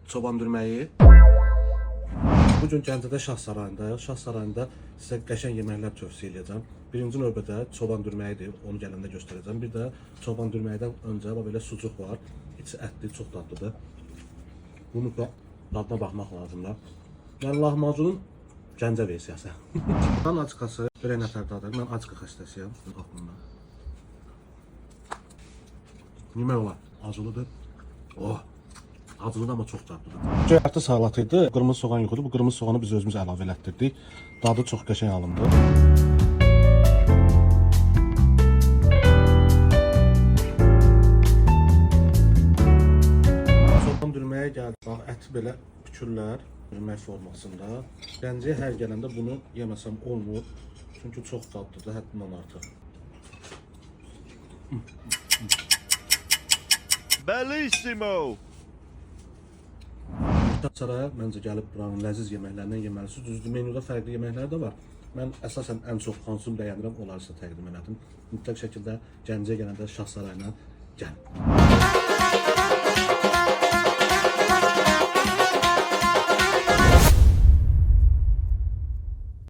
çoban dürməyi. Bugün Gəncədə Şah Sarayındayıq. Şah Sarayında sizə qəşəng yeməklər tövsiyə edəcəm. Birinci növbədə çoban dürməyidir, onu gələndə göstərəcəm. Bir də çoban dürməkdən öncə belə sucuq var. İçi ətli, çox dadlıdır. Bunu da dadına baxmaq lazımdır. Yəni lahmacunun Gəncə versiyası. Mən açıqası bir nəfərdadır. Mən açıq xəstəsiyəm. Aklımda. Yemək olar, acılıdır. Oh, acılıdır amma çox dadlıdır. Göyərti salatı idi. Qırmızı soğan yox idi. Bu qırmızı soğanı biz özümüz əlavə elətdirdik. Dadı çox qəşəng alındı. Çoban dürməyə gəldi. Bax, əti belə pükürlər. Dürmək formasında. Gəncəyə hər gələndə bunu yeməsəm olmur. Çünki çox dadlıdır, həddindən artıq. Bellissimo! Saraya məncə gəlib buranın ləziz yeməklərindən yeməlisiniz. Düzdür, menyuda fərqli yeməklər də var. Mən əsasən ən çox hansını bəyənirəm, onları sizə təqdim elədim. Mütləq şəkildə Gəncəyə gələndə Şah Sarayına gəlin.